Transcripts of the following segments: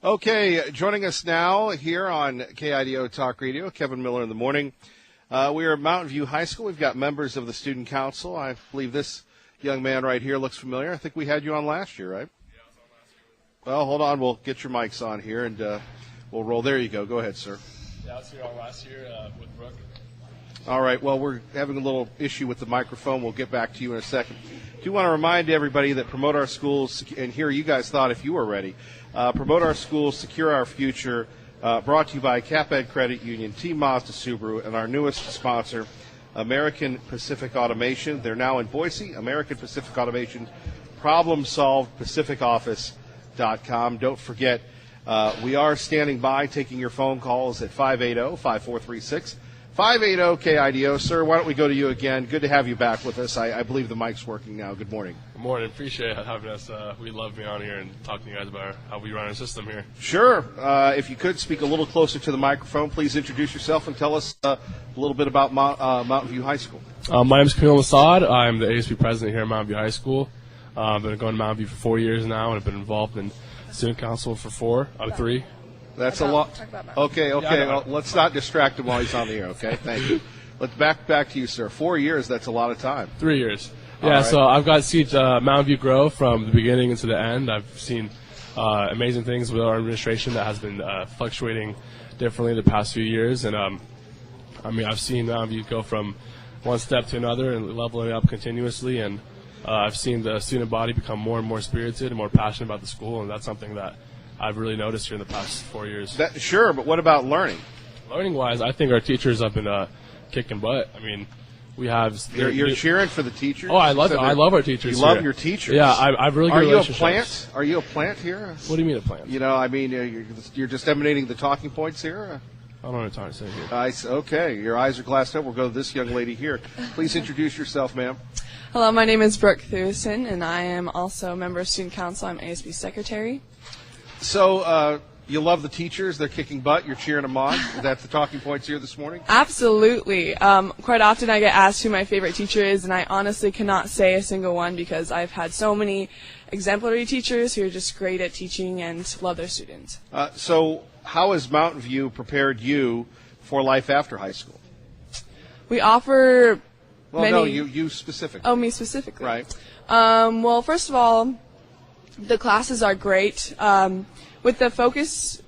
Okay, joining us now here on KIDO Talk Radio, Kevin Miller in the morning. We are at Mountain View High School. We've got members of the Student Council. I believe this young man right here looks familiar. I think we had you on last year, right? Yeah, I was on last year. Well, hold on. We'll get your mics on here, and we'll roll. There you go. Go ahead, sir. Yeah, I was here on last year with Brooke. All right. Well, we're having a little issue with the microphone. We'll get back to you in a second. I do want to remind everybody that Promote Our Schools, and here you guys thought if you were ready, Promote Our Schools, Secure Our Future, brought to you by CapEd Credit Union, Team Mazda Subaru, and our newest sponsor, American Pacific Automation. They're now in Boise. American Pacific Automation, problem solved, pacificoffice.com. Don't forget, we are standing by taking your phone calls at 580-5436. 580-KIDO. Sir, why don't we go to you again? Good to have you back with us. I believe the mic's working now. Good morning. Good morning. Appreciate having us. We love being on here and talking to you guys about how we run our system here. Sure. If you could speak a little closer to the microphone, please introduce yourself and tell us a little bit about Mountain View High School. My name is Camille Masad. I'm the ASB president here at Mountain View High School. I've been going to Mountain View for 4 years now, and I've been involved in student council for 4 out of 3. That's a lot. Okay. Well, let's not distract him while he's on the air, okay? Thank you. Let's back to you, sir. 4 years, that's a lot of time. 3 years. All Yeah, right. So I've got to see Mountain View grow from the beginning into the end. I've seen amazing things with our administration that has been fluctuating differently the past few years. And, I've seen Mountain View go from one step to another and leveling up continuously. And I've seen the student body become more and more spirited and more passionate about the school, and that's something that I've really noticed here in the past 4 years. Sure, but what about learning? Learning-wise, I think our teachers have been kicking butt. We have. You're cheering for the teachers? Oh, I love it. I love our teachers. You love your teachers? Yeah, I've really good relationships. Are you a plant here? What do you mean a plant? You're just emanating the talking points here? I don't know what I'm trying to say here. Okay, your eyes are glassed up. We'll go to this young lady here. Please introduce yourself, ma'am. Hello, my name is Brooke Thewison, and I am also a member of Student Council. I'm ASB secretary. So you love the teachers. They're kicking butt. You're cheering them on. Is that the talking points here this morning? Absolutely. Quite often I get asked who my favorite teacher is, and I honestly cannot say a single one because I've had so many exemplary teachers who are just great at teaching and love their students. So how has Mountain View prepared you for life after high school? We offer Well, many... no, you specifically. Oh, me specifically. Right. Well, first of all, the classes are great. With the focus,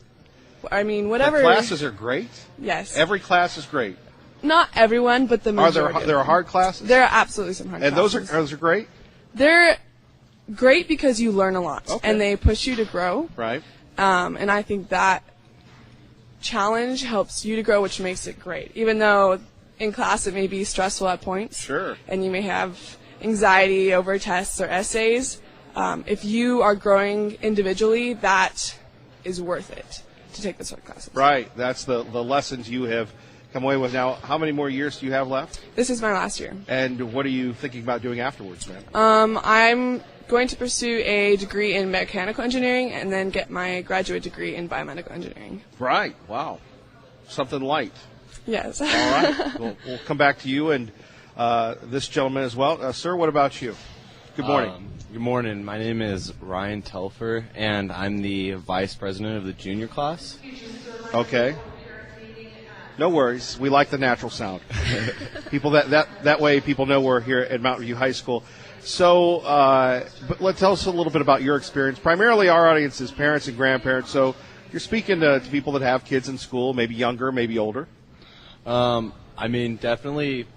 whatever. The classes are great? Yes. Every class is great. Not everyone, but the majority. Are there hard classes? There are absolutely some hard classes. And those are great? They're great because you learn a lot. Okay. And they push you to grow. Right. And I think that challenge helps you to grow, which makes it great. Even though in class it may be stressful at points. Sure. And you may have anxiety over tests or essays. If you are growing individually, that is worth it to take those sort of classes. Right. That's the lessons you have come away with. Now, how many more years do you have left? This is my last year. And what are you thinking about doing afterwards, man? I'm going to pursue a degree in mechanical engineering and then get my graduate degree in biomedical engineering. Right. Wow. Something light. Yes. All right. We'll come back to you and this gentleman as well. Sir, what about you? Good morning. Good morning. My name is Ryan Telfer, and I'm the vice president of the junior class. Okay. No worries. We like the natural sound. People that way people know we're here at Mountain View High School. So, but let's tell us a little bit about your experience. Primarily, our audience is parents and grandparents. So, you're speaking to people that have kids in school, maybe younger, maybe older. Definitely.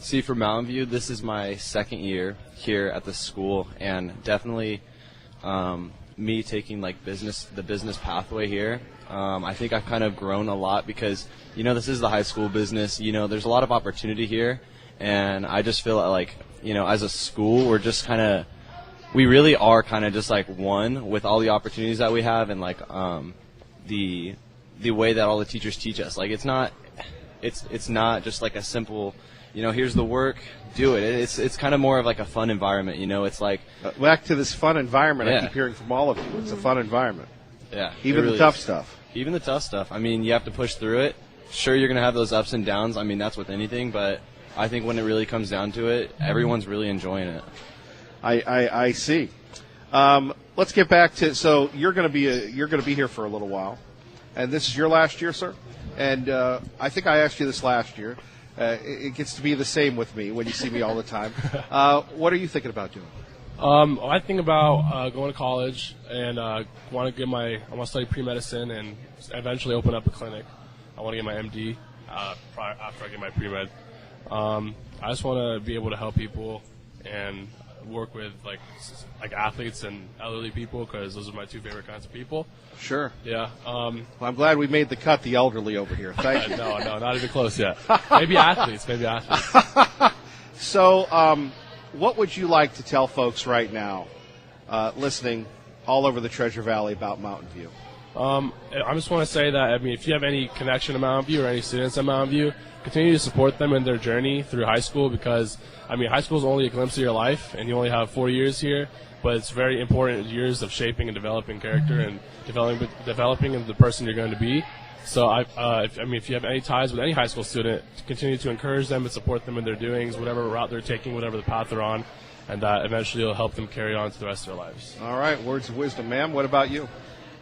See, for Mountain View, this is my second year here at the school, and definitely me taking the business pathway here. I think I've kind of grown a lot because, this is the high school business. There's a lot of opportunity here, and I just feel like, as a school, we really are kind of just one with all the opportunities that we have, and the way that all the teachers teach us. It's not just a simple, here's the work, do it. It's kind of more of a fun environment, It's back to this fun environment. Yeah. I keep hearing from all of you. It's a fun environment. Yeah. Even really the tough is. stuff. Even the tough stuff. You have to push through it. Sure, you're going to have those ups and downs. That's with anything, but I think when it really comes down to it, everyone's really enjoying it. I see. Let's get back to, so you're going to be here for a little while, and this is your last year, sir. And I think I asked you this last year. It gets to be the same with me when you see me all the time. What are you thinking about doing? I think about going to college and want to study pre-medicine and eventually open up a clinic. I want to get my MD after I get my pre-med. I just want to be able to help people and work with like athletes and elderly people because those are my two favorite kinds of people. Sure. Yeah. Well, I'm glad we made the cut, the elderly over here. Thank you. No, not even close yet. Maybe athletes. So, what would you like to tell folks right now, listening all over the Treasure Valley about Mountain View? I just want to say that, if you have any connection to Mountain View or any students at Mountain View, continue to support them in their journey through high school because, high school is only a glimpse of your life, and you only have 4 years here, but it's very important years of shaping and developing character and developing into the person you're going to be. So, if you have any ties with any high school student, continue to encourage them and support them in their doings, whatever route they're taking, whatever the path they're on, and that eventually will help them carry on to the rest of their lives. All right, words of wisdom, ma'am. What about you?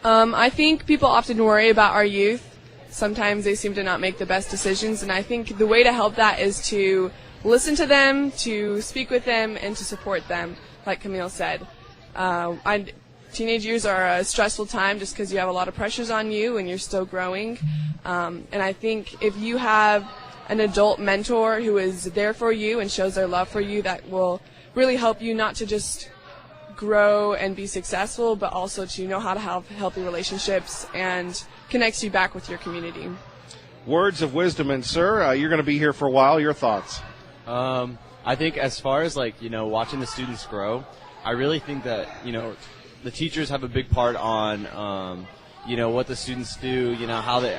I think people often worry about our youth. Sometimes they seem to not make the best decisions, and I think the way to help that is to listen to them, to speak with them, and to support them, like Camille said. Teenage years are a stressful time just because you have a lot of pressures on you and you're still growing. And I think if you have an adult mentor who is there for you and shows their love for you, that will really help you not to just grow and be successful, but also to know how to have healthy relationships and connects you back with your community. Words of wisdom. And, sir, you're going to be here for a while. Your thoughts? I think as far as, watching the students grow, I really think that, the teachers have a big part on, what the students do, how they,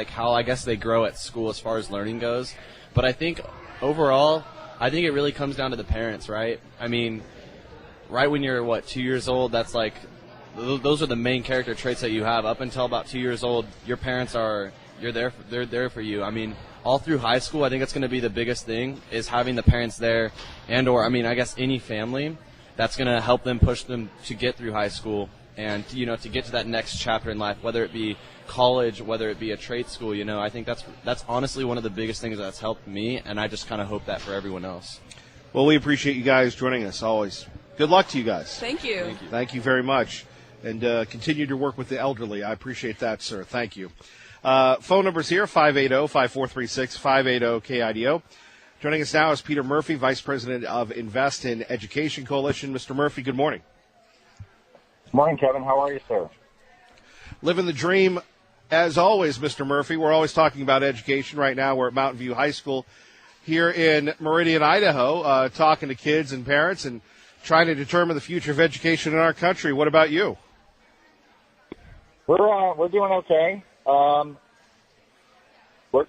how I guess they grow at school as far as learning goes. But I think overall, it really comes down to the parents, right? Right when you're, 2 years old, that's those are the main character traits that you have. Up until about 2 years old, your parents they're there for you. All through high school, I think that's going to be the biggest thing is having the parents there or I guess any family that's going to help them push them to get through high school and, to get to that next chapter in life, whether it be college, whether it be a trade school, I think that's honestly one of the biggest things that's helped me, and I just kind of hope that for everyone else. Well, we appreciate you guys joining us always. Good luck to you guys. Thank you. Thank you very much. And continue to work with the elderly. I appreciate that, sir. Thank you. Phone numbers here, 580-5436, 580-KIDO. Joining us now is Peter Murphy, Vice President of Invest in Education Coalition. Mr. Murphy, good morning. Good morning, Kevin. How are you, sir? Living the dream, as always, Mr. Murphy. We're always talking about education. Right now we're at Mountain View High School here in Meridian, Idaho, talking to kids and parents and trying to determine the future of education in our country. What about you? We're doing okay. We're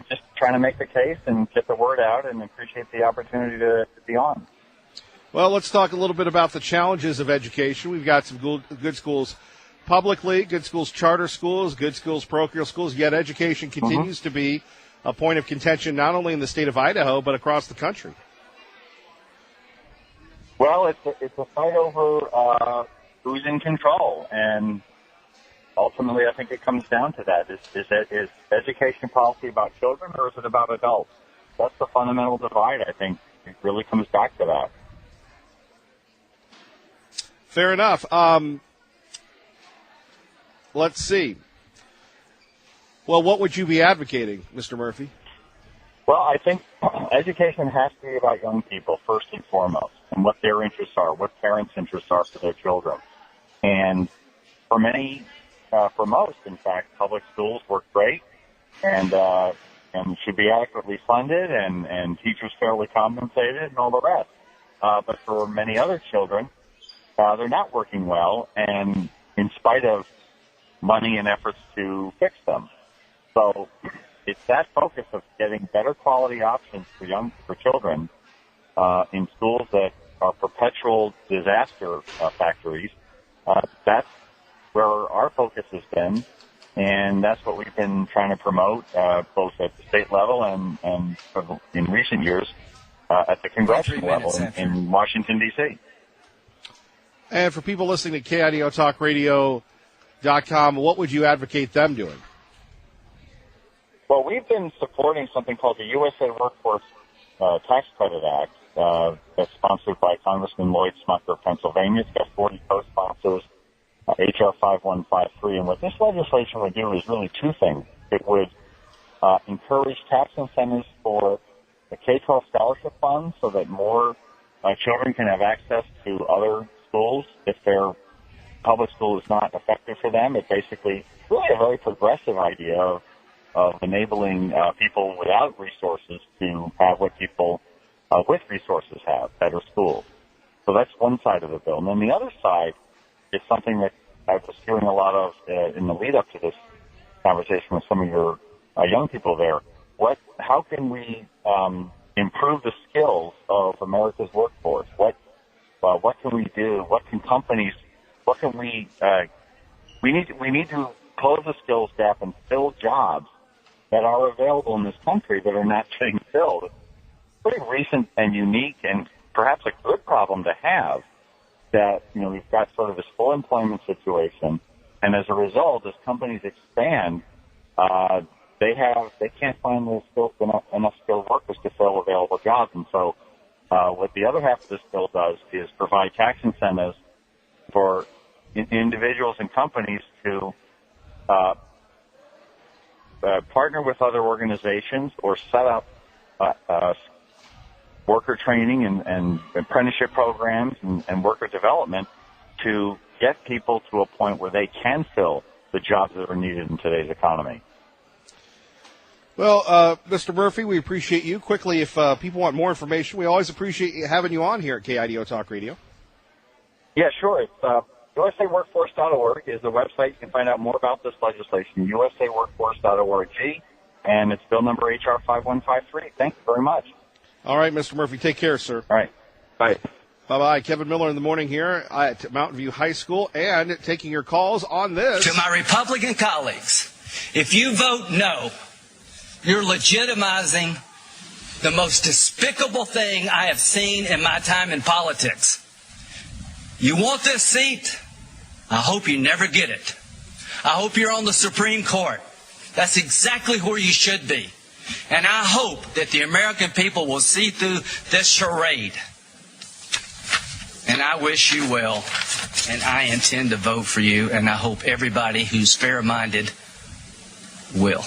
just trying to make the case and get the word out, and appreciate the opportunity to be on. Well, let's talk a little bit about the challenges of education. We've got some good schools publicly, good schools charter schools, good schools parochial schools, yet education continues to be a point of contention not only in the state of Idaho but across the country. Well, it's a fight over who's in control, and ultimately I think it comes down to that. Is education policy about children or is it about adults? That's the fundamental divide, I think. It really comes back to that. Fair enough. Let's see. Well, what would you be advocating, Mr. Murphy? Well, I think education has to be about young people first and foremost, and what their interests are, what parents' interests are for their children. And for most, in fact, public schools work great and should be adequately funded and teachers fairly compensated and all the rest. But for many other children, they're not working well, and in spite of money and efforts to fix them. So it's that focus of getting better quality options for children in schools that are perpetual disaster factories. That's where our focus has been, and that's what we've been trying to promote both at the state level and in recent years at the congressional level in Washington, D.C. And for people listening to KIDOTalkRadio.com, what would you advocate them doing? Well, we've been supporting something called the USA Workforce Tax Credit Act that's sponsored by Congressman Lloyd Smucker of Pennsylvania. It's got 40 co-sponsors, H.R. 5153. And what this legislation would do is really two things. It would encourage tax incentives for the K-12 scholarship fund so that more children can have access to other schools if their public school is not effective for them. It's basically really a very progressive idea of enabling people without resources to have what people with resources have, better schools. So that's one side of the bill. And then the other side is something that I was hearing a lot of in the lead-up to this conversation with some of your young people there. How can we improve the skills of America's workforce? What can we do? What can companies? What can we? We need to close the skills gap and fill jobs that are available in this country that are not getting filled. It's pretty recent and unique, and perhaps a good problem to have. That we've got sort of this full employment situation, and as a result, as companies expand, they can't find enough skilled workers to fill available jobs. And so, what the other half of this bill does is provide tax incentives for individuals and companies to partner with other organizations or set up worker training and apprenticeship programs and worker development to get people to a point where they can fill the jobs that are needed in today's economy. Well, Mr. Murphy, we appreciate you. Quickly, if people want more information, we always appreciate having you on here at KIDO Talk Radio. Yeah, sure. It's USAWorkforce.org is the website. You can find out more about this legislation, USAWorkforce.org, and it's bill number HR 5153. Thank you very much. All right, Mr. Murphy, take care, sir. All right. Bye. Bye-bye. Kevin Miller in the morning here at Mountain View High School, and taking your calls on this. To my Republican colleagues, if you vote no, you're legitimizing the most despicable thing I have seen in my time in politics. You want this seat? I hope you never get it. I hope you're on the Supreme Court. That's exactly where you should be. And I hope that the American people will see through this charade. And I wish you well, and I intend to vote for you, and I hope everybody who's fair-minded will.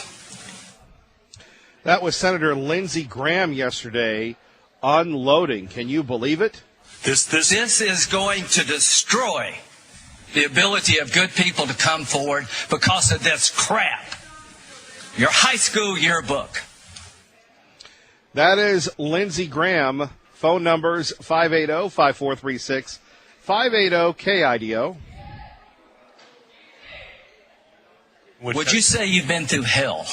That was Senator Lindsey Graham yesterday unloading. Can you believe it? This is going to destroy the ability of good people to come forward because of this crap. Your high school yearbook. That is Lindsey Graham. Phone numbers 580-5436, 580-KIDO. Would you say you've been through hell?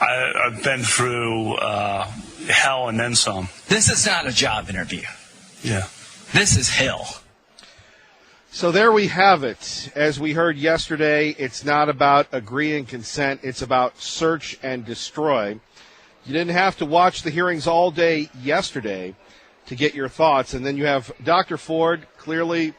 I've been through hell and then some. This is not a job interview. Yeah. This is hell. So there we have it. As we heard yesterday, it's not about agree and consent. It's about search and destroy. You didn't have to watch the hearings all day yesterday to get your thoughts. And then you have Dr. Ford, clearly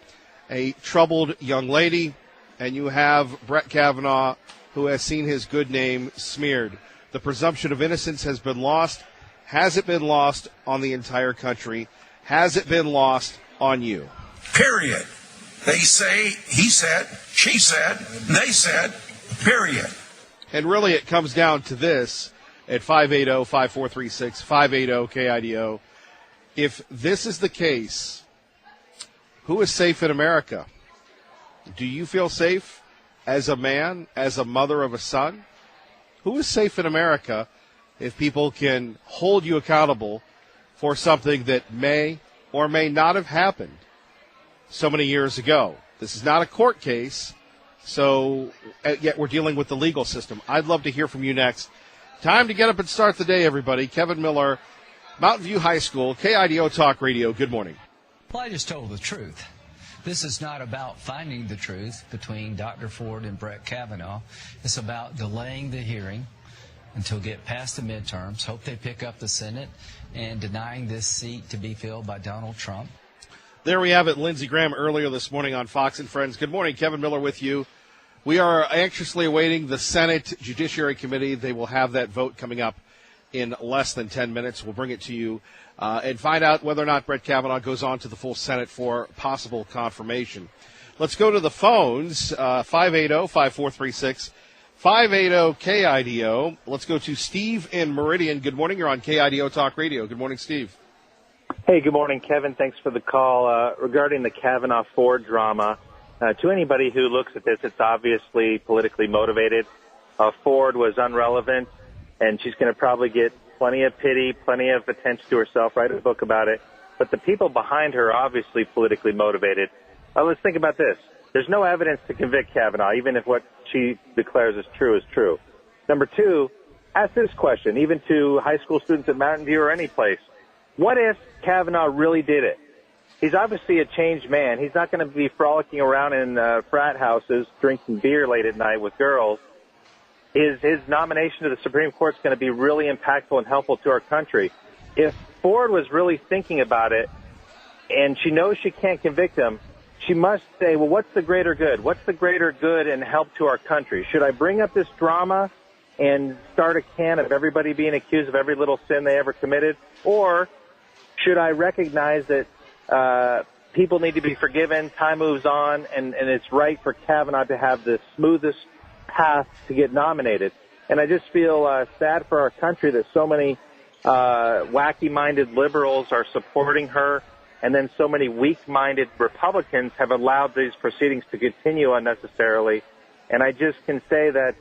a troubled young lady, and you have Brett Kavanaugh, who has seen his good name smeared. The presumption of innocence has been lost. Has it been lost on the entire country? Has it been lost on you? Period. They say, he said, she said, they said, period. And really it comes down to this at 580-5436, 580-KIDO. If this is the case, who is safe in America? Do you feel safe as a man, as a mother of a son? Who is safe in America if people can hold you accountable for something that may or may not have happened so many years ago? This is not a court case, so yet we're dealing with the legal system. I'd love to hear from you next. Time to get up and start the day, everybody. Kevin Miller, Mountain View High School, KIDO Talk Radio. Good morning. Well, I just told the truth. This is not about finding the truth between Dr. Ford and Brett Kavanaugh. It's about delaying the hearing until get past the midterms, hope they pick up the Senate, and denying this seat to be filled by Donald Trump. There we have it, Lindsey Graham earlier this morning on Fox and Friends. Good morning, Kevin Miller with you. We are anxiously awaiting the Senate Judiciary Committee. They will have that vote coming up in less than 10 minutes. We'll bring it to you and find out whether or not Brett Kavanaugh goes on to the full Senate for possible confirmation. Let's go to the phones, 580-5436, 580-KIDO. Let's go to Steve in Meridian. Good morning. You're on KIDO Talk Radio. Good morning, Steve. Hey, good morning, Kevin. Thanks for the call. Regarding the Kavanaugh-Ford drama, to anybody who looks at this, it's obviously politically motivated. Ford was unrelevant, and she's going to probably get plenty of pity, plenty of attention to herself, write a book about it. But the people behind her are obviously politically motivated. Let's think about this. There's no evidence to convict Kavanaugh, even if what she declares is true. Number two, ask this question, even to high school students at Mountain View or any place. What if Kavanaugh really did it? He's obviously a changed man. He's not going to be frolicking around in frat houses, drinking beer late at night with girls. His nomination to the Supreme Court is going to be really impactful and helpful to our country. If Ford was really thinking about it, and she knows she can't convict him, she must say, well, what's the greater good? What's the greater good and help to our country? Should I bring up this drama and start a can of everybody being accused of every little sin they ever committed? Or should I recognize that people need to be forgiven, time moves on, and it's right for Kavanaugh to have the smoothest path to get nominated? And I just feel sad for our country that so many wacky-minded liberals are supporting her, and then so many weak-minded Republicans have allowed these proceedings to continue unnecessarily. And I just can say that,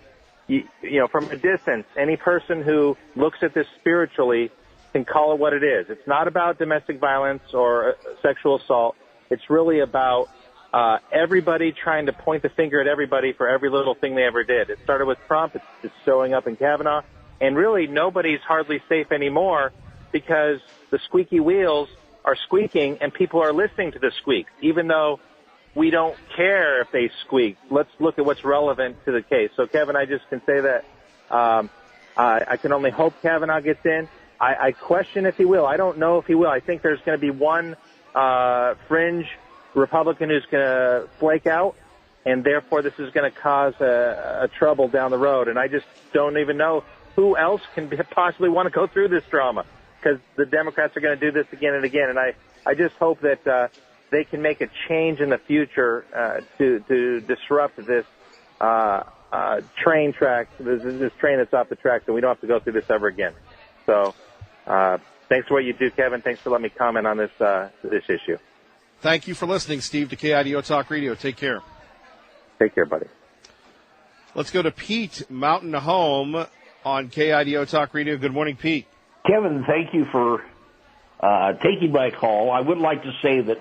you know, from a distance, any person who looks at this spiritually can call it what it is. It's not about domestic violence or sexual assault. It's really about everybody trying to point the finger at everybody for every little thing they ever did. It started with Trump. It's showing up in Kavanaugh. And really, nobody's hardly safe anymore because the squeaky wheels are squeaking and people are listening to the squeak, even though we don't care if they squeak. Let's look at what's relevant to the case. So, Kevin, I just can say that I can only hope Kavanaugh gets in. I question if he will. I don't know if he will. I think there's going to be one fringe Republican who's going to flake out, and therefore this is going to cause a trouble down the road. And I just don't even know who else can possibly want to go through this drama, because the Democrats are going to do this again and again. And I just hope that they can make a change in the future to disrupt this train that's off the track, so we don't have to go through this ever again. So thanks for what you do, Kevin. Thanks for letting me comment on this issue. Thank you for listening, Steve, to KIDO Talk Radio. Take care. Take care, buddy. Let's go to Pete, Mountain Home, on KIDO Talk Radio. Good morning, Pete. Kevin, thank you for taking my call. I would like to say that,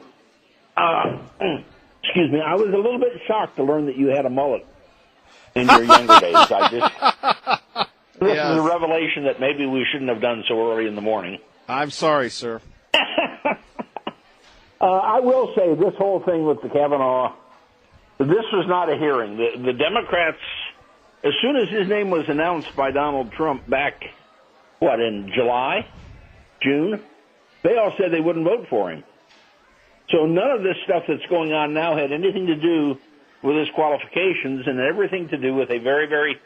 excuse me, I was a little bit shocked to learn that you had a mullet in your younger days. This is a revelation that maybe we shouldn't have done so early in the morning. I'm sorry, sir. I will say this whole thing with the Kavanaugh, this was not a hearing. The Democrats, as soon as his name was announced by Donald Trump back, in July, June, they all said they wouldn't vote for him. So none of this stuff that's going on now had anything to do with his qualifications and everything to do with a very, very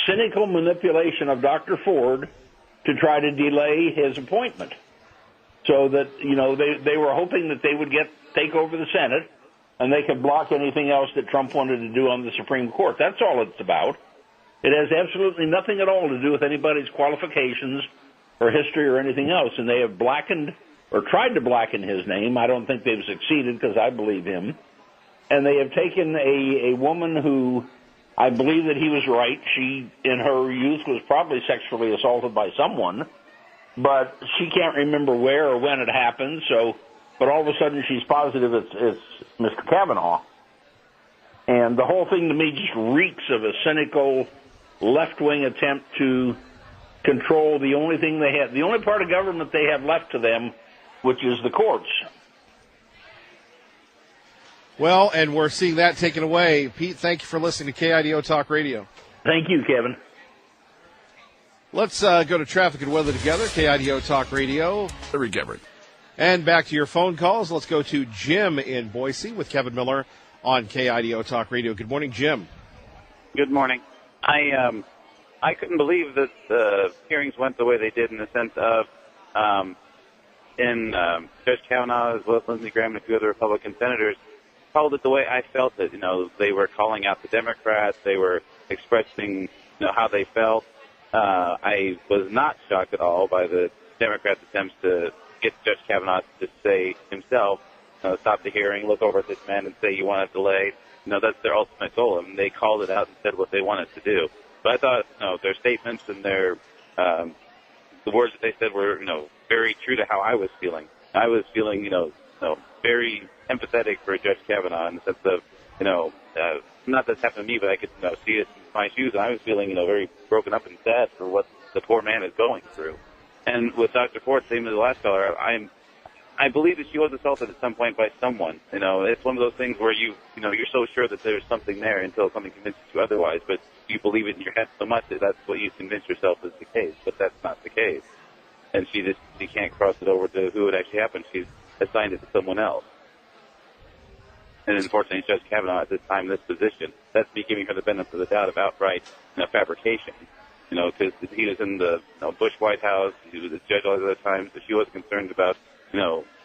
cynical manipulation of Dr. Ford to try to delay his appointment. So that, they were hoping that they would take over the Senate and they could block anything else that Trump wanted to do on the Supreme Court. That's all it's about. It has absolutely nothing at all to do with anybody's qualifications or history or anything else. And they have blackened or tried to blacken his name. I don't think they've succeeded because I believe him. And they have taken a woman who, I believe that he was right. She, in her youth, was probably sexually assaulted by someone, but she can't remember where or when it happened. But all of a sudden she's positive it's Mr. Kavanaugh. And the whole thing to me just reeks of a cynical left-wing attempt to control the only thing they have, the only part of government they have left to them, which is the courts. Well, and we're seeing that taken away. Pete, thank you for listening to KIDO Talk Radio. Thank you, Kevin. Let's go to traffic and weather together. KIDO Talk Radio. Larry Gabbard. And back to your phone calls. Let's go to Jim in Boise with Kevin Miller on KIDO Talk Radio. Good morning, Jim. Good morning. I couldn't believe that the hearings went the way they did in the sense of Judge Kavanaugh, as well as Lindsey Graham and a few other Republican senators, called it the way I felt it. They were calling out the Democrats. They were expressing, how they felt. I was not shocked at all by the Democrats' attempts to get Judge Kavanaugh to say himself, stop the hearing, look over at this man and say you want it delayed. That's their ultimate goal. And they called it out and said what they wanted to do. But I thought, their statements and their the words that they said were, very true to how I was feeling. I was feeling, very empathetic for Judge Kavanaugh in the sense of, not that it's happened to me, but I could see it in my shoes. And I was feeling, very broken up and sad for what the poor man is going through. And with Dr. Ford, same as the last caller, I believe that she was assaulted at some point by someone. It's one of those things where you're so sure that there's something there until something convinces you otherwise. But you believe it in your head so much that that's what you convince yourself is the case. But that's not the case. And she can't cross it over to who it actually happened. She's assigned it to someone else. And unfortunately, Judge Kavanaugh at this time in this position, that's me giving her the benefit of the doubt of outright fabrication. Because he was in the Bush White House, he was a judge all the other times, so she was concerned about,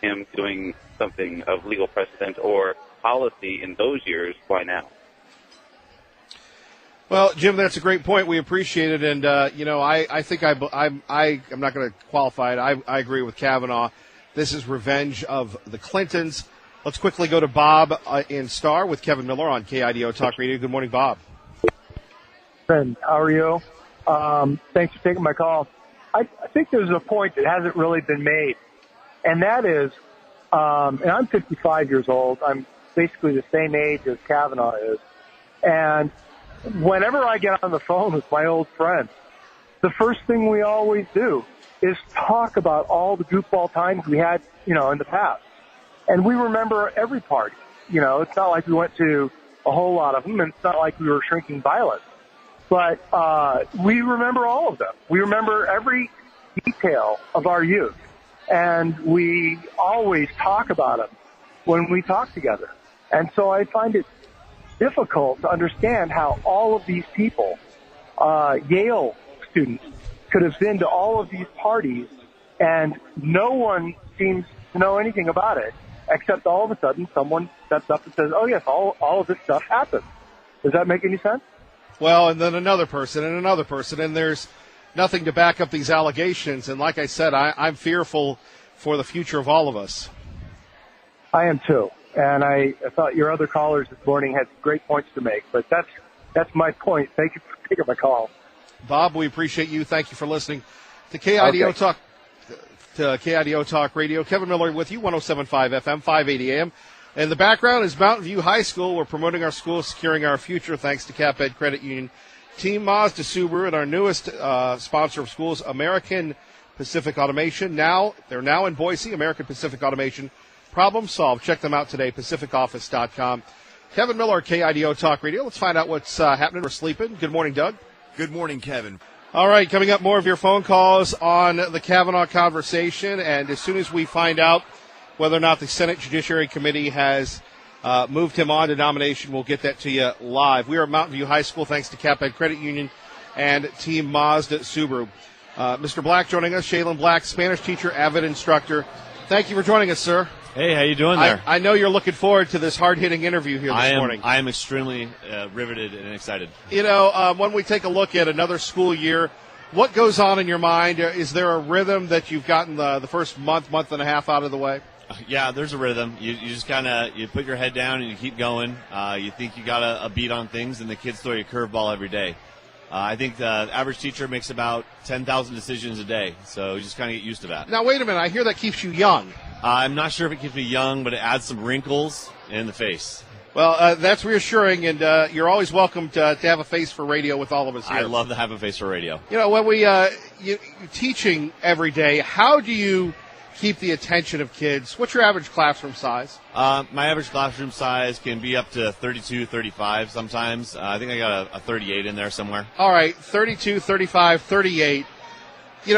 him doing something of legal precedent or policy in those years. Why now? Well, Jim, that's a great point. We appreciate it, and I think I'm not going to qualify it. I agree with Kavanaugh. This is revenge of the Clintons. Let's quickly go to Bob in Star with Kevin Miller on KIDO Talk Radio. Good morning, Bob. Ben, how are you? Thanks for taking my call. I think there's a point that hasn't really been made, and that is, and I'm 55 years old. I'm basically the same age as Kavanaugh is, and whenever I get on the phone with my old friends, the first thing we always do is talk about all the goofball times we had, in the past. And we remember every party. It's not like we went to a whole lot of them, and it's not like we were shrinking violence. But we remember all of them. We remember every detail of our youth. And we always talk about them when we talk together. And so I find it difficult to understand how all of these people, Yale students, could have been to all of these parties, and no one seems to know anything about it, except all of a sudden someone steps up and says, oh, yes, all of this stuff happened. Does that make any sense? Well, and then another person, and there's nothing to back up these allegations. And like I said, I'm fearful for the future of all of us. I am too. And I thought your other callers this morning had great points to make, but that's my point. Thank you for taking my call. Bob, we appreciate you. Thank you for listening to KIDO Talk. To KIDO Talk Radio. Kevin Miller with you, 107.5 FM, 580 AM. In the background is Mountain View High School. We're promoting our school, securing our future, thanks to CapEd Credit Union, Team Mazda Subaru, and our newest sponsor of schools, American Pacific Automation. They're now in Boise, American Pacific Automation. Problem solved. Check them out today, pacificoffice.com. Kevin Miller, KIDO Talk Radio. Let's find out what's happening. We're sleeping. Good morning, Doug. Good morning, Kevin. All right, coming up, more of your phone calls on the Kavanaugh conversation, and as soon as we find out whether or not the Senate Judiciary Committee has moved him on to nomination, we'll get that to you live. We are at Mountain View High School, thanks to CapEd Credit Union and Team Mazda Subaru. Mr. Black joining us, Shaylin Black, Spanish teacher, avid instructor. Thank you for joining us, sir. Hey, how you doing there? I know you're looking forward to this hard-hitting interview here this morning. I am extremely riveted and excited. When we take a look at another school year, what goes on in your mind? Is there a rhythm that you've gotten the first month and a half out of the way? Yeah, there's a rhythm. You just kind of you put your head down and you keep going. You think you got a beat on things, and the kids throw you a curveball every day. I think the average teacher makes about 10,000 decisions a day, so you just kind of get used to that. Now, wait a minute. I hear that keeps you young. I'm not sure if it keeps me young, but it adds some wrinkles in the face. Well, that's reassuring, and you're always welcome to have a face for radio with all of us here. I love to have a face for radio. When you're teaching every day, how do you keep the attention of kids? What's your average classroom size? My average classroom size can be up to 32, 35 sometimes. I think I got a 38 in there somewhere. All right, 32, 35, 38.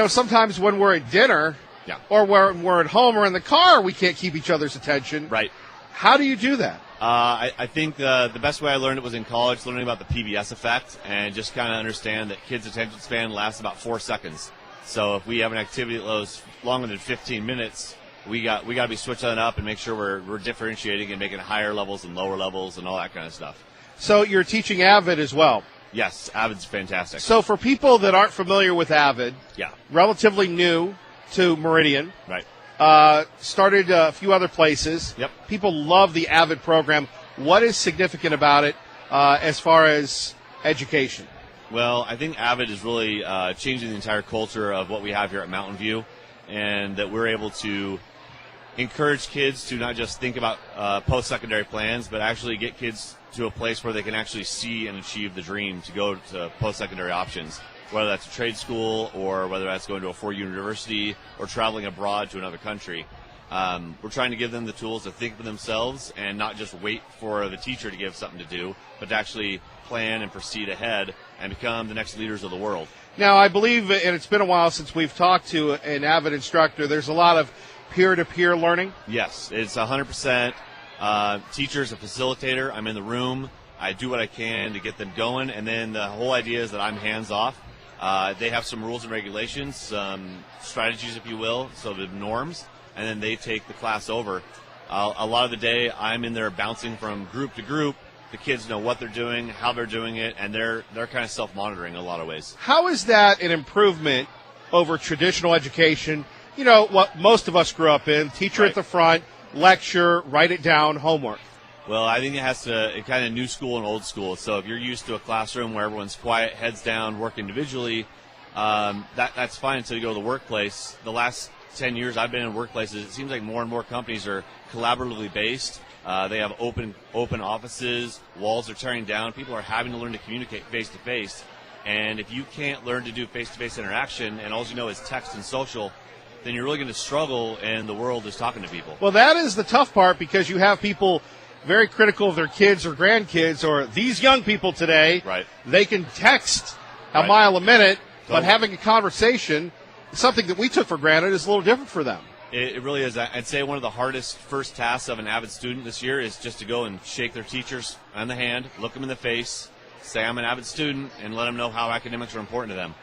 Sometimes when we're at dinner, Yeah. Or we're at home or in the car, we can't keep each other's attention. Right. How do you do that? I think the best way I learned it was in college, learning about the PBS effect, and just kind of understand that kids' attention span lasts about 4 seconds. So if we have an activity that goes longer than 15 minutes, we got to be switching that up and make sure we're differentiating and making higher levels and lower levels and all that kind of stuff. So you're teaching Avid as well. Yes, Avid's fantastic. So for people that aren't familiar with Avid, yeah, relatively new to Meridian, right. Started a few other places. Yep. People love the Avid program. What is significant about it as far as education? Well, I think Avid is really changing the entire culture of what we have here at Mountain View, and that we're able to encourage kids to not just think about post-secondary plans, but actually get kids to a place where they can actually see and achieve the dream to go to post-secondary options, whether that's a trade school or whether that's going to a four-year university or traveling abroad to another country. We're trying to give them the tools to think for themselves and not just wait for the teacher to give something to do, but to actually plan and proceed ahead and become the next leaders of the world. Now, I believe, and it's been a while since we've talked to an Avid instructor, there's a lot of peer-to-peer learning? Yes, it's 100%. Teacher's a facilitator. I'm in the room. I do what I can to get them going, and then the whole idea is that I'm hands-off. They have some rules and regulations, some strategies, if you will, so the norms, and then they take the class over. A lot of the day, I'm in there bouncing from group to group. The kids know what they're doing, how they're doing it, and they're kind of self-monitoring in a lot of ways. How is that an improvement over traditional education? You know, what most of us grew up in, teacher Right. at the front, lecture, write it down, homework. Well, I think it kind of new school and old school. So if you're used to a classroom where everyone's quiet, heads down, work individually, that's fine until you go to the workplace. The last 10 years I've been in workplaces, it seems like more and more companies are collaboratively based. They have open offices, walls are tearing down. People are having to learn to communicate face-to-face. And if you can't learn to do face-to-face interaction and all you know is text and social, then you're really going to struggle, and the world is talking to people. Well, that is the tough part because you have people very critical of their kids or grandkids or these young people today. Right. They can text a Right. mile a minute, but Totally. having a conversation, something that we took for granted, is a little different for them. It really is. I'd say one of the hardest first tasks of an Avid student this year is just to go and shake their teachers on the hand, look them in the face, say I'm an Avid student, and let them know how academics are important to them.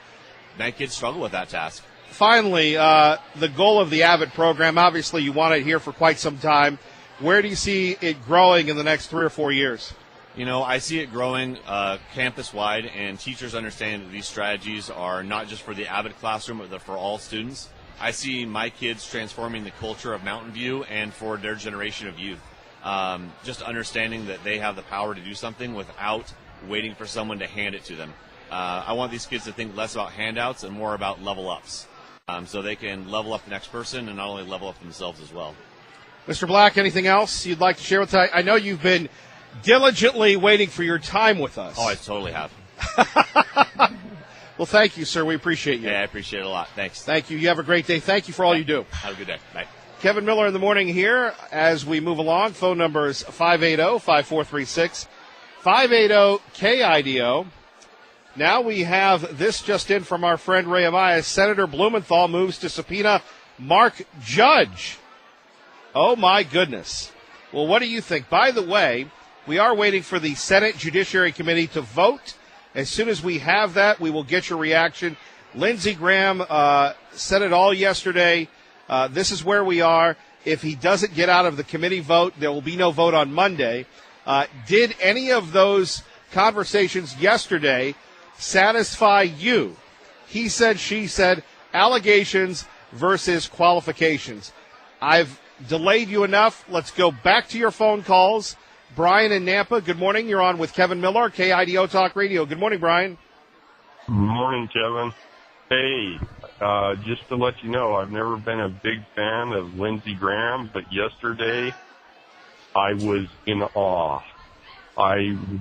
Many kids struggle with that task. Finally, the goal of the Avid program, obviously you want it here for quite some time. Where do you see it growing in the next 3 or 4 years? You know, I see it growing campus-wide, and teachers understand that these strategies are not just for the Avid classroom, but they're for all students. I see my kids transforming the culture of Mountain View and for their generation of youth. Just understanding that they have the power to do something without waiting for someone to hand it to them. I want these kids to think less about handouts and more about level-ups. So they can level up the next person and not only level up themselves as well. Mr. Black, anything else you'd like to share with us? I know you've been diligently waiting for your time with us. Oh, I totally have. Well, thank you, sir. We appreciate you. Yeah, I appreciate it a lot. Thanks. Thank you. You have a great day. Thank you for all you do. Have a good day. Bye. Kevin Miller in the morning here as we move along. Phone number is 580-5436, 580-KIDO. Now we have this just in from our friend Ray Amaya. Senator Blumenthal moves to subpoena Mark Judge. Oh, my goodness. Well, what do you think? By the way, we are waiting for the Senate Judiciary Committee to vote. As soon as we have that, we will get your reaction. Lindsey Graham said it all yesterday. This is where we are. If he doesn't get out of the committee vote, there will be no vote on Monday. Did any of those conversations yesterday satisfy you? He said, she said, allegations versus qualifications. I've delayed you enough. Let's go back to your phone calls. Brian in Nampa, good morning. You're on with Kevin Miller, KIDO Talk Radio. Good morning, Brian. Good morning, Kevin. Hey, just to let you know, I've never been a big fan of Lindsey Graham, but yesterday I was in awe.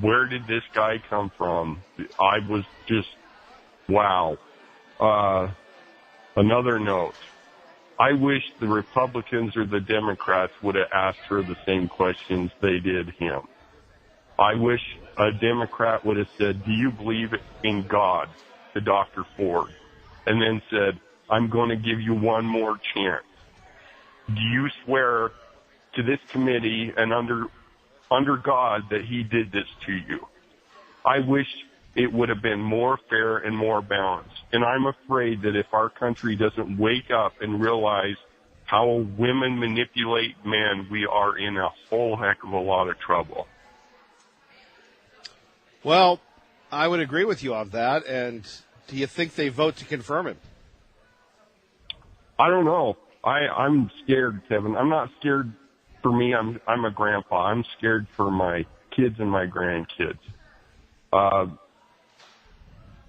Where did this guy come from? I was just, wow. Another note. I wish the Republicans or the Democrats would have asked her the same questions they did him. I wish a Democrat would have said, do you believe in God, to Dr. Ford? And then said, I'm going to give you one more chance. Do you swear to this committee and under God that he did this to you? I wish it would have been more fair and more balanced. And I'm afraid that if our country doesn't wake up and realize how women manipulate men, we are in a whole heck of a lot of trouble. Well, I would agree with you on that. And do you think they vote to confirm him? I don't know. I'm scared, Kevin. I'm not scared for me. I'm a grandpa. I'm scared for my kids and my grandkids.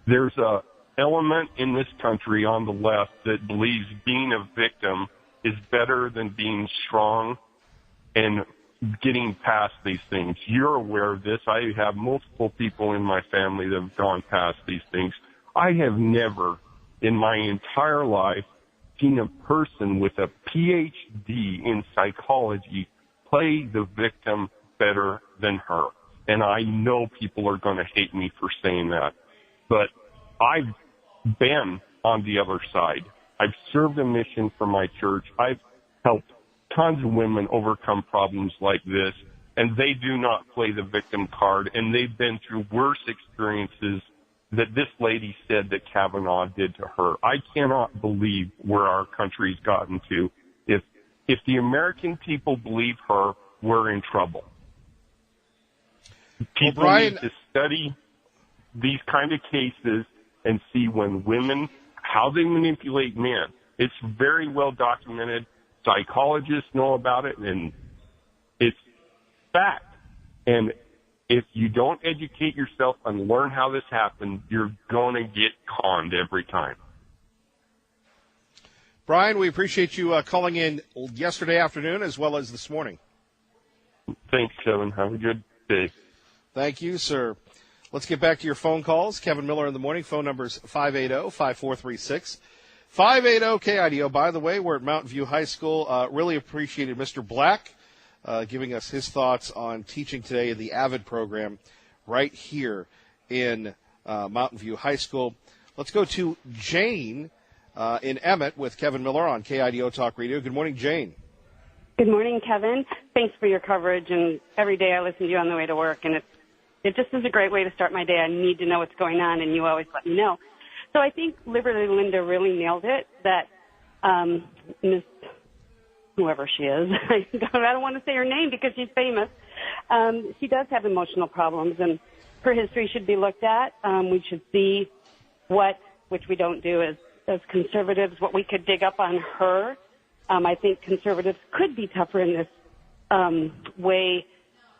There's a element in this country on the left that believes being a victim is better than being strong and getting past these things. You're aware of this. I have multiple people in my family that have gone past these things. I have never in my entire life seen a person with a PhD in psychology play the victim better than her. And I know people are going to hate me for saying that. But I've been on the other side. I've served a mission for my church. I've helped tons of women overcome problems like this, and they do not play the victim card, and they've been through worse experiences that this lady said that Kavanaugh did to her. I cannot believe where our country's gotten to. If the American people believe her, we're in trouble. People need to study these kind of cases and see when women, how they manipulate men. It's very well documented. Psychologists know about it, and it's fact. And if you don't educate yourself and learn how this happened, you're going to get conned every time. Brian, we appreciate you calling in yesterday afternoon as well as this morning. Thanks, Kevin. Have a good day. Thank you, sir. Let's get back to your phone calls. Kevin Miller in the morning. Phone numbers 580-5436. 580-KIDO. By the way, we're at Mountain View High School. Really appreciated Mr. Black giving us his thoughts on teaching today in the AVID program right here in Mountain View High School. Let's go to Jane in Emmett with Kevin Miller on KIDO Talk Radio. Good morning, Jane. Good morning, Kevin. Thanks for your coverage, and every day I listen to you on the way to work, and it just is a great way to start my day. I need to know what's going on, and you always let me know. So I think Liberty Linda really nailed it, that Miss whoever she is, I don't want to say her name because she's famous, she does have emotional problems, and her history should be looked at. We should see which we don't do as conservatives, what we could dig up on her. I think conservatives could be tougher in this way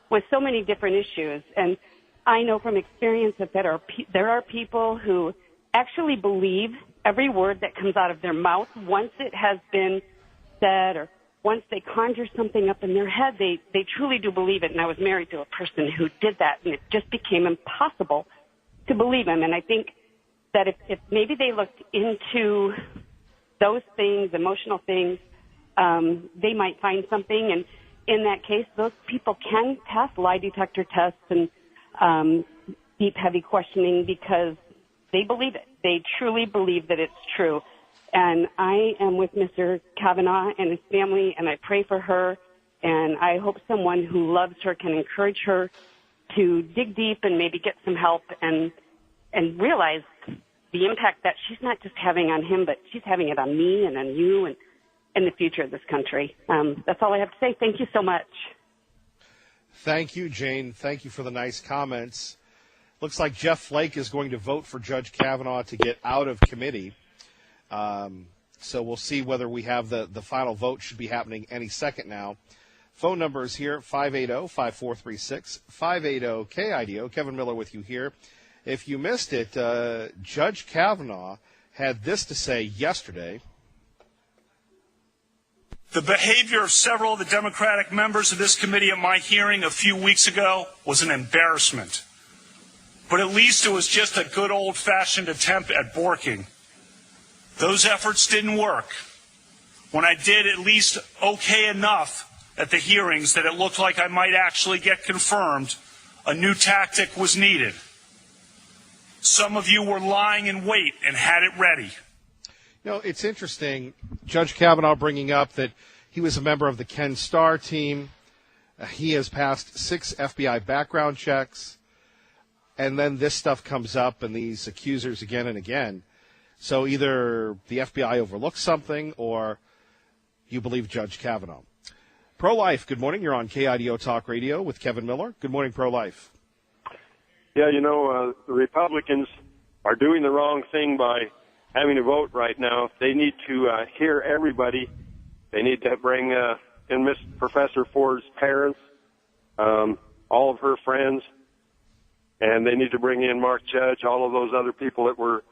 with so many different issues. And I know from experience that there are people who actually believe every word that comes out of their mouth once it has been said, or once they conjure something up in their head, they truly do believe it. And I was married to a person who did that, and it just became impossible to believe him. And I think that if maybe they looked into those things, emotional things, they might find something. And in that case, those people can pass lie detector tests and deep, heavy questioning because they believe it. They truly believe that it's true. And I am with Mr. Kavanaugh and his family, and I pray for her, and I hope someone who loves her can encourage her to dig deep and maybe get some help and realize the impact that she's not just having on him, but she's having it on me and on you and in the future of this country. That's all I have to say. Thank you so much. Thank you, Jane. Thank you for the nice comments. Looks like Jeff Flake is going to vote for Judge Kavanaugh to get out of committee. So we'll see whether we have the final vote. Should be happening any second now. Phone numbers here, 580-5436, 580-KIDO. Kevin Miller with you here. If you missed it, Judge Kavanaugh had this to say yesterday. The behavior of several of the Democratic members of this committee at my hearing a few weeks ago was an embarrassment. But at least it was just a good old-fashioned attempt at borking. Those efforts didn't work. When I did at least okay enough at the hearings that it looked like I might actually get confirmed, a new tactic was needed. Some of you were lying in wait and had it ready. No, it's interesting, Judge Kavanaugh bringing up that he was a member of the Ken Starr team. He has passed 6 FBI background checks, and then this stuff comes up and these accusers again and again. So either the FBI overlooks something or you believe Judge Kavanaugh. Pro-Life, good morning. You're on KIDO Talk Radio with Kevin Miller. Good morning, Pro-Life. Yeah, the Republicans are doing the wrong thing by having a vote right now. They need to hear everybody. They need to bring in Miss Professor Ford's parents, all of her friends, and they need to bring in Mark Judge, all of those other people that were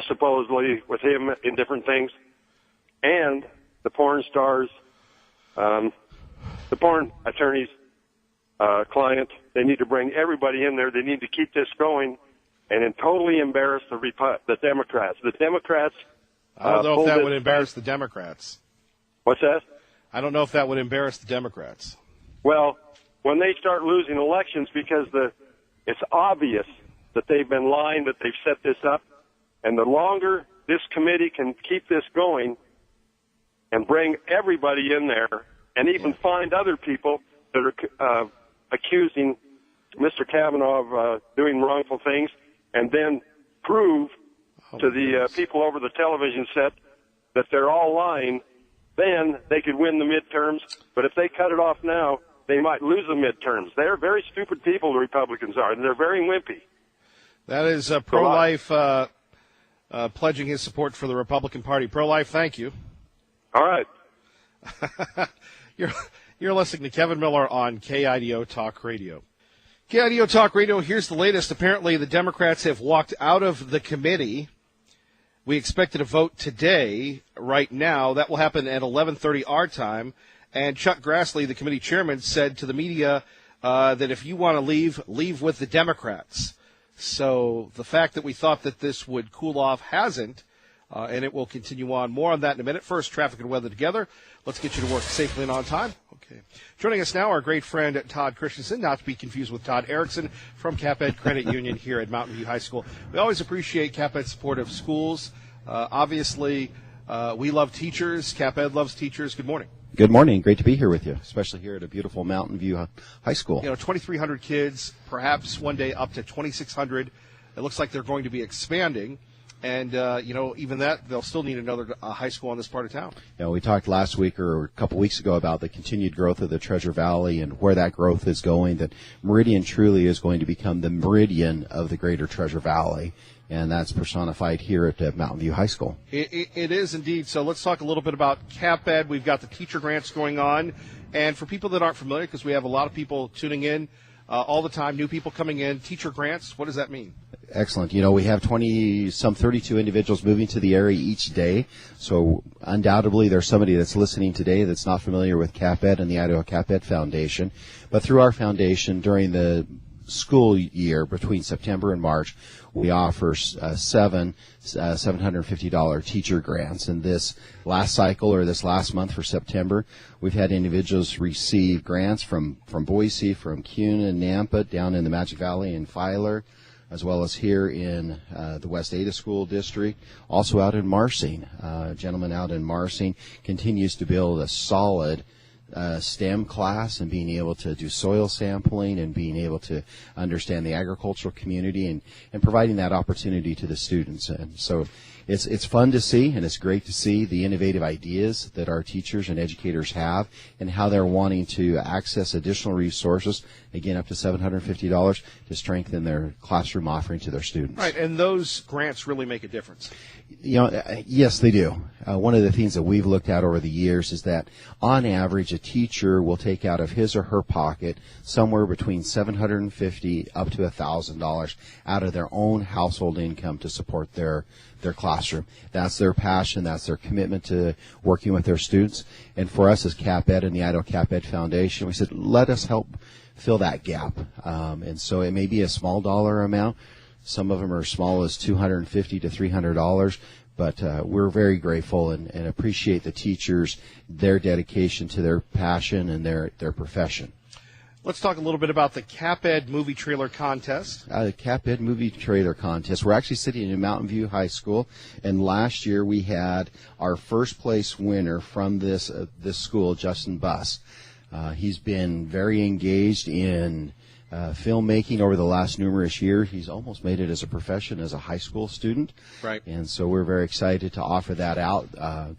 supposedly with him in different things, and the porn stars, the porn attorney's client. They need to bring everybody in there. They need to keep this going and totally embarrass the Democrats. The Democrats. I don't know if that would embarrass the Democrats. What's that? I don't know if that would embarrass the Democrats. Well, when they start losing elections because it's obvious that they've been lying, that they've set this up, and the longer this committee can keep this going and bring everybody in there and even find other people that are accusing Mr. Kavanaugh of doing wrongful things, and then prove to the people over the television set that they're all lying, then they could win the midterms. But if they cut it off now, they might lose the midterms. They're very stupid people, the Republicans are, and they're very wimpy. That is Pro-Life pledging his support for the Republican Party. Pro-Life, thank you. All right. You're listening to Kevin Miller on KIDO Talk Radio. KIDO Talk Radio, here's the latest. Apparently, the Democrats have walked out of the committee. We expected a vote today, right now. That will happen at 11:30 our time. And Chuck Grassley, the committee chairman, said to the media that if you want to leave with the Democrats. So the fact that we thought that this would cool off hasn't, and it will continue on. More on that in a minute. First, traffic and weather together. Let's get you to work safely and on time. Okay. Joining us now, our great friend Todd Christensen, not to be confused with Todd Erickson from CapEd Credit Union here at Mountain View High School. We always appreciate CapEd's support of schools. Obviously, we love teachers. CapEd loves teachers. Good morning. Good morning. Great to be here with you, especially here at a beautiful Mountain View High School. 2,300 kids, perhaps one day up to 2,600. It looks like they're going to be expanding. And, even that, they'll still need another high school in this part of town. We talked last week or a couple weeks ago about the continued growth of the Treasure Valley and where that growth is going, that Meridian truly is going to become the Meridian of the greater Treasure Valley. And that's personified here at Mountain View High School. It is indeed. So let's talk a little bit about CapEd. We've got the teacher grants going on. And for people that aren't familiar, because we have a lot of people tuning in all the time, new people coming in, teacher grants, what does that mean? Excellent. We have 32 individuals moving to the area each day. So undoubtedly there's somebody that's listening today that's not familiar with CapEd and the Idaho CapEd Foundation. But through our foundation during the school year between September and March, we offer seven $750 teacher grants. And this last cycle, or this last month for September, we've had individuals receive grants from Boise, from Kuna, Nampa, down in the Magic Valley in Filer, as well as here in the West Ada School District, also out in Marsing. A gentleman out in Marsing continues to build a solid STEM class and being able to do soil sampling and being able to understand the agricultural community and providing that opportunity to the students. And so it's fun to see, and it's great to see the innovative ideas that our teachers and educators have and how they're wanting to access additional resources, again, up to $750 to strengthen their classroom offering to their students. Right, and those grants really make a difference. Yes, they do. One of the things that we've looked at over the years is that on average, a teacher will take out of his or her pocket somewhere between $750 up to $1,000 out of their own household income to support their classroom. That's their passion. That's their commitment to working with their students. And for us as CapEd and the Idaho CapEd Foundation, we said, let us help fill that gap. And so it may be a small dollar amount. Some of them are as small as $250 to $300, but we're very grateful and appreciate the teachers, their dedication to their passion and their profession. Let's talk a little bit about the CapEd movie trailer contest. The CapEd movie trailer contest. We're actually sitting in Mountain View High School, and last year we had our first place winner from this school, Justin Buss. He's been very engaged in filmmaking over the last numerous years. He's almost made it as a profession as a high school student. Right. And so we're very excited to offer that out.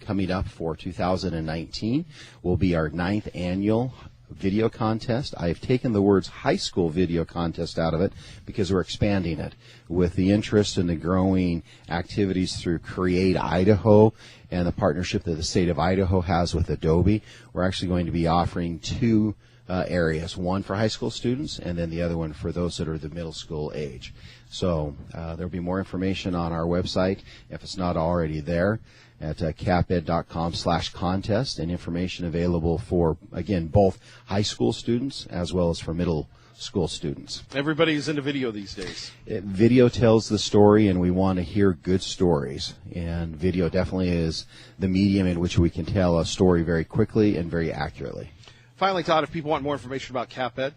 Coming up for 2019 will be our 9th annual video contest. I've taken the words high school video contest out of it because we're expanding it with the interest in the growing activities through Create Idaho and the partnership that the state of Idaho has with Adobe. We're actually going to be offering 2 areas, one for high school students and then the other one for those that are the middle school age. So there'll be more information on our website if it's not already there at caped.com/contest, and information available for, again, both high school students as well as for middle school students. Everybody's into video these days. Video tells the story, and we want to hear good stories. And video definitely is the medium in which we can tell a story very quickly and very accurately. Finally, Todd, if people want more information about CapEd,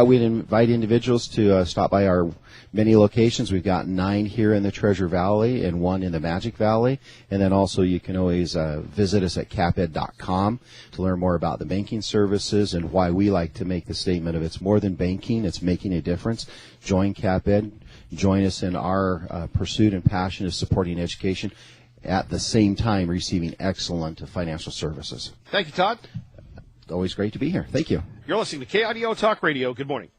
we'd invite individuals to stop by our many locations. We've got 9 here in the Treasure Valley and 1 in the Magic Valley. And then also you can always visit us at caped.com to learn more about the banking services and why we like to make the statement of it's more than banking, it's making a difference. Join CapEd. Join us in our pursuit and passion of supporting education at the same time receiving excellent financial services. Thank you, Todd. Always great to be here. Thank you. You're listening to KIDO Talk Radio. Good morning.